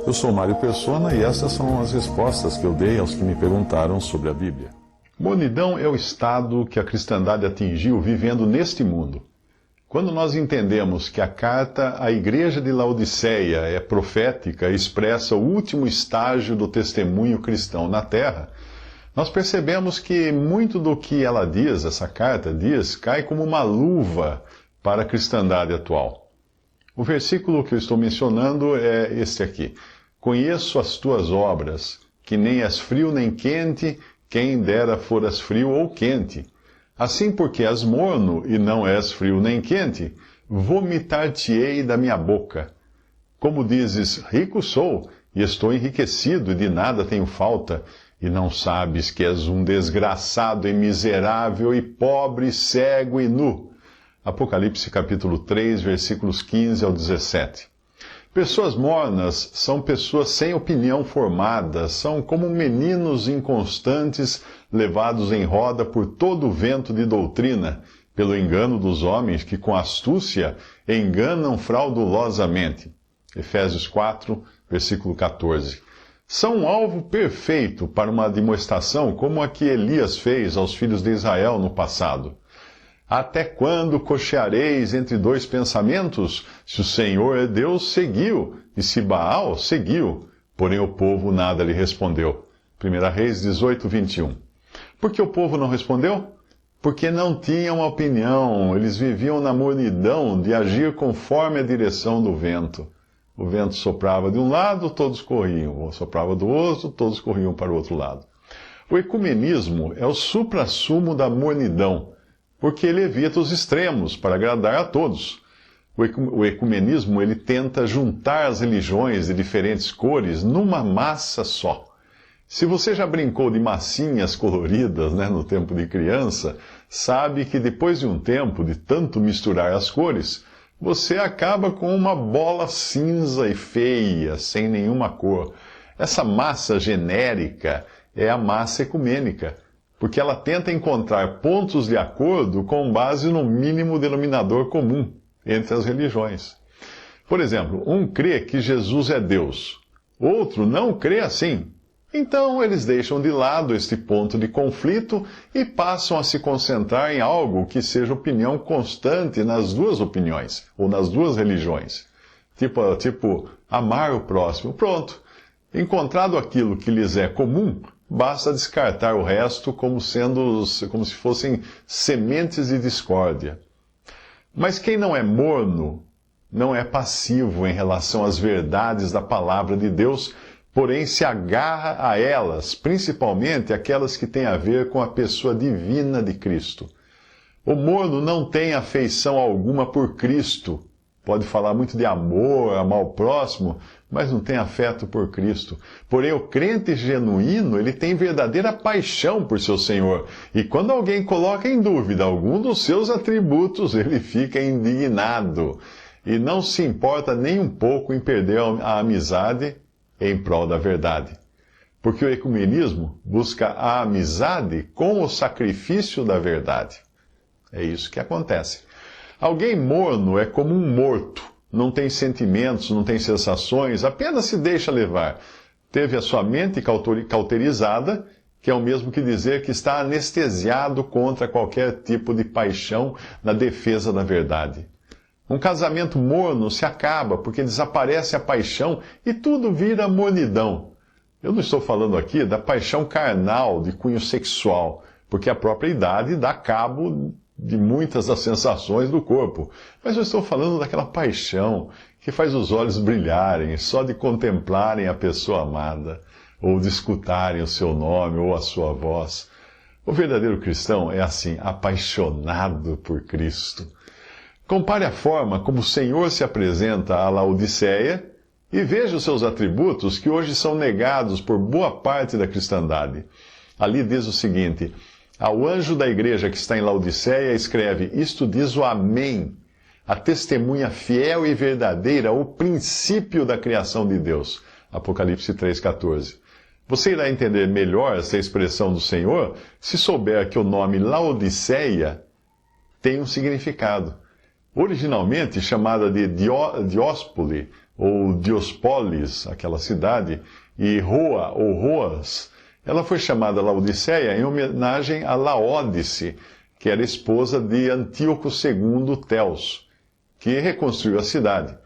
Eu sou Mário Persona e essas são as respostas que eu dei aos que me perguntaram sobre a Bíblia. Mornidão é o estado que a cristandade atingiu vivendo neste mundo. Quando nós entendemos que a carta à igreja de Laodiceia é profética e expressa o último estágio do testemunho cristão na Terra, nós percebemos que muito do que ela diz, essa carta diz, cai como uma luva para a cristandade atual. O versículo que eu estou mencionando é este aqui. Conheço as tuas obras, que nem és frio nem quente, quem dera foras frio ou quente. Assim porque és morno e não és frio nem quente, vomitar-te-ei da minha boca. Como dizes, rico sou, e estou enriquecido, e de nada tenho falta, e não sabes que és um desgraçado e miserável, e pobre, cego e nu. Apocalipse capítulo 3, versículos 15 ao 17. Pessoas mornas são pessoas sem opinião formada, são como meninos inconstantes levados em roda por todo o vento de doutrina, pelo engano dos homens que com astúcia enganam fraudulosamente. Efésios 4, versículo 14. São um alvo perfeito para uma demonstração como a que Elias fez aos filhos de Israel no passado. Até quando cocheareis entre dois pensamentos? Se o Senhor é Deus, seguiu, e se Baal, seguiu. Porém o povo nada lhe respondeu. 1 Reis 18, 21. Por que o povo não respondeu? Porque não tinham opinião, eles viviam na mornidão de agir conforme a direção do vento. O vento soprava de um lado, todos corriam. Soprava do outro, todos corriam para o outro lado. O ecumenismo é o suprassumo da mornidão, porque ele evita os extremos para agradar a todos. O ecumenismo ele tenta juntar as religiões de diferentes cores numa massa só. Se você já brincou de massinhas coloridas, no tempo de criança, sabe que depois de um tempo de tanto misturar as cores, você acaba com uma bola cinza e feia, sem nenhuma cor. Essa massa genérica é a massa ecumênica, porque ela tenta encontrar pontos de acordo com base no mínimo denominador comum entre as religiões. Por exemplo, um crê que Jesus é Deus, outro não crê assim. Então eles deixam de lado este ponto de conflito e passam a se concentrar em algo que seja opinião constante nas duas opiniões, ou nas duas religiões. Tipo, amar o próximo. Pronto. Encontrado aquilo que lhes é comum, basta descartar o resto como se fossem sementes de discórdia. Mas quem não é morno, não é passivo em relação às verdades da palavra de Deus, porém se agarra a elas, principalmente aquelas que têm a ver com a pessoa divina de Cristo. O morno não tem afeição alguma por Cristo. Pode falar muito de amor, amar o próximo, mas não tem afeto por Cristo. Porém, o crente genuíno, ele tem verdadeira paixão por seu Senhor. E quando alguém coloca em dúvida algum dos seus atributos, ele fica indignado. E não se importa nem um pouco em perder a amizade em prol da verdade. Porque o ecumenismo busca a amizade com o sacrifício da verdade. É isso que acontece. Alguém morno é como um morto. Não tem sentimentos, não tem sensações, apenas se deixa levar. Teve a sua mente cauterizada, que é o mesmo que dizer que está anestesiado contra qualquer tipo de paixão na defesa da verdade. Um casamento morno se acaba porque desaparece a paixão e tudo vira mornidão. Eu não estou falando aqui da paixão carnal, de cunho sexual, porque a própria idade dá cabo de muitas das sensações do corpo. Mas eu estou falando daquela paixão que faz os olhos brilharem só de contemplarem a pessoa amada, ou de escutarem o seu nome ou a sua voz. O verdadeiro cristão é assim, apaixonado por Cristo. Compare a forma como o Senhor se apresenta a Laodiceia e veja os seus atributos que hoje são negados por boa parte da cristandade. Ali diz o seguinte: ao anjo da igreja que está em Laodiceia escreve, isto diz o Amém, a testemunha fiel e verdadeira, o princípio da criação de Deus. Apocalipse 3,14. Você irá entender melhor essa expressão do Senhor se souber que o nome Laodiceia tem um significado. Originalmente chamada de Dióspole, ou Diospolis, aquela cidade, e Roa, ou Roas, ela foi chamada Laodiceia em homenagem a Laódice, que era esposa de Antíoco II Teos, que reconstruiu a cidade.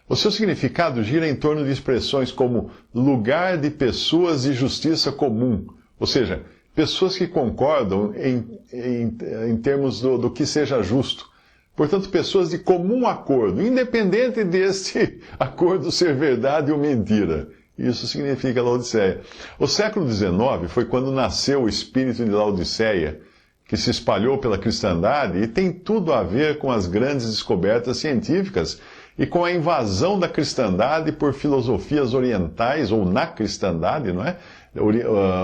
O seu significado gira em torno de expressões como lugar de pessoas de justiça comum, ou seja, pessoas que concordam em termos do que seja justo. Portanto, pessoas de comum acordo, independente deste acordo ser verdade ou mentira. Isso significa Laodiceia. O século XIX foi quando nasceu o espírito de Laodiceia, que se espalhou pela cristandade e tem tudo a ver com as grandes descobertas científicas e com a invasão da cristandade por filosofias orientais, ou na cristandade, não é?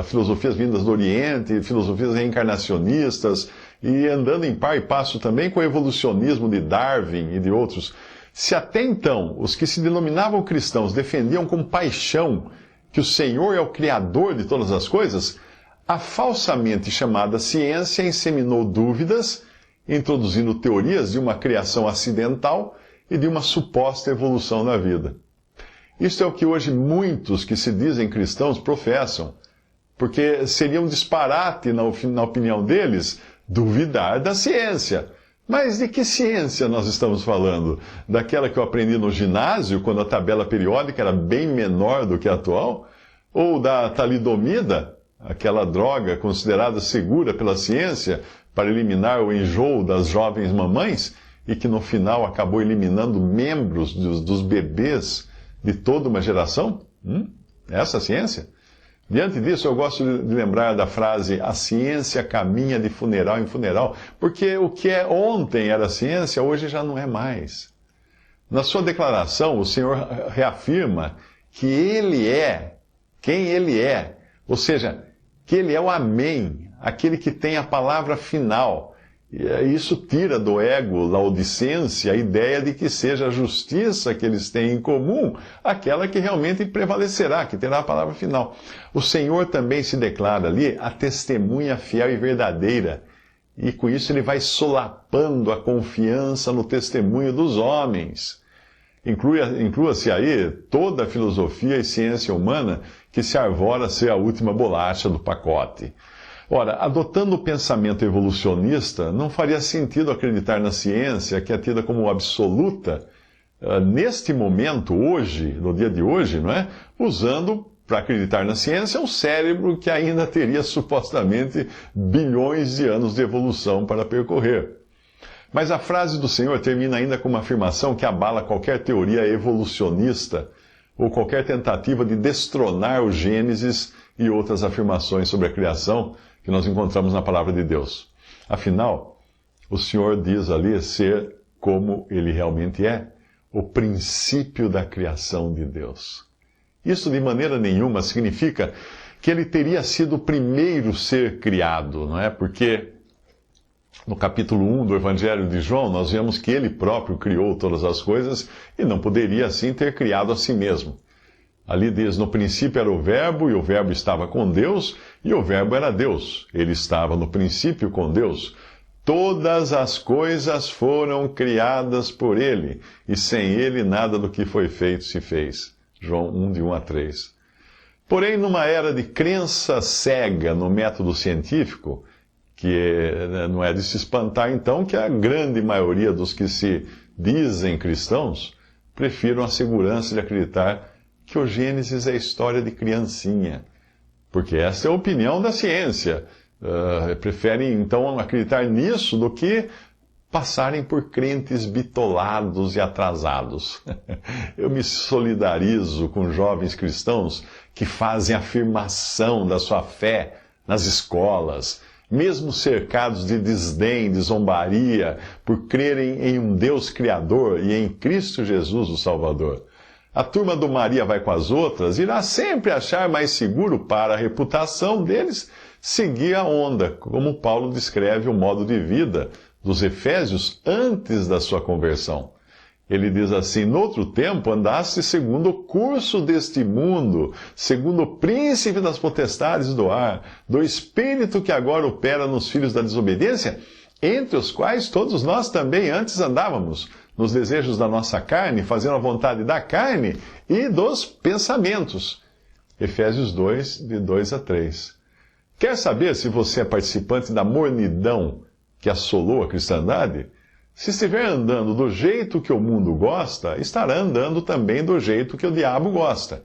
Filosofias vindas do Oriente, filosofias reencarnacionistas, e andando em par e passo também com o evolucionismo de Darwin e de outros. Se até então os que se denominavam cristãos defendiam com paixão que o Senhor é o Criador de todas as coisas, a falsamente chamada ciência inseminou dúvidas, introduzindo teorias de uma criação acidental e de uma suposta evolução da vida. Isto é o que hoje muitos que se dizem cristãos professam, porque seria um disparate, na opinião deles, duvidar da ciência. Mas de que ciência nós estamos falando? Daquela que eu aprendi no ginásio, quando a tabela periódica era bem menor do que a atual? Ou da talidomida, aquela droga considerada segura pela ciência para eliminar o enjoo das jovens mamães e que no final acabou eliminando membros dos bebês de toda uma geração? Essa ciência? Diante disso, eu gosto de lembrar da frase: a ciência caminha de funeral em funeral, porque o que ontem era ciência, hoje já não é mais. Na sua declaração, o Senhor reafirma que Ele é quem Ele é, ou seja, que Ele é o Amém, aquele que tem a palavra final. E isso tira do ego laodicense a ideia de que seja a justiça que eles têm em comum aquela que realmente prevalecerá, que terá a palavra final. O Senhor também se declara ali a testemunha fiel e verdadeira, e com isso ele vai solapando a confiança no testemunho dos homens. Inclua-se aí toda a filosofia e ciência humana que se arvora ser a última bolacha do pacote. Ora, adotando o pensamento evolucionista, não faria sentido acreditar na ciência, que é tida como absoluta, neste momento, hoje, no dia de hoje, não é? Usando, para acreditar na ciência, um cérebro que ainda teria supostamente bilhões de anos de evolução para percorrer. Mas a frase do Senhor termina ainda com uma afirmação que abala qualquer teoria evolucionista ou qualquer tentativa de destronar o Gênesis e outras afirmações sobre a criação que nós encontramos na palavra de Deus. Afinal, o Senhor diz ali ser como Ele realmente é, o princípio da criação de Deus. Isso de maneira nenhuma significa que Ele teria sido o primeiro ser criado, não é? Porque no capítulo 1 do Evangelho de João, nós vemos que Ele próprio criou todas as coisas e não poderia assim ter criado a si mesmo. Ali diz: no princípio era o Verbo, e o Verbo estava com Deus, e o Verbo era Deus. Ele estava no princípio com Deus. Todas as coisas foram criadas por Ele, e sem Ele nada do que foi feito se fez. João 1, de 1 a 3. Porém, numa era de crença cega no método científico, não é de se espantar então que a grande maioria dos que se dizem cristãos prefiram a segurança de acreditar que o Gênesis é a história de criancinha, porque essa é a opinião da ciência. Preferem, então, acreditar nisso do que passarem por crentes bitolados e atrasados. Eu me solidarizo com jovens cristãos que fazem afirmação da sua fé nas escolas, mesmo cercados de desdém, de zombaria, por crerem em um Deus Criador e em Cristo Jesus, o Salvador. A turma do Maria vai com as outras irá sempre achar mais seguro para a reputação deles seguir a onda, como Paulo descreve o modo de vida dos efésios antes da sua conversão. Ele diz assim: noutro tempo andaste segundo o curso deste mundo, segundo o príncipe das potestades do ar, do espírito que agora opera nos filhos da desobediência, entre os quais todos nós também antes andávamos, nos desejos da nossa carne, fazendo a vontade da carne e dos pensamentos. Efésios 2, de 2 a 3. Quer saber se você é participante da mornidão que assolou a cristandade? Se estiver andando do jeito que o mundo gosta, estará andando também do jeito que o diabo gosta.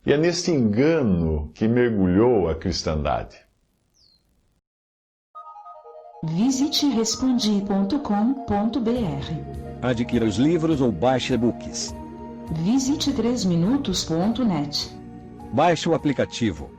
E é neste engano que mergulhou a cristandade. Visite respondi.com.br. Adquira os livros ou baixe e-books. Visite 3minutos.net. Baixe o aplicativo.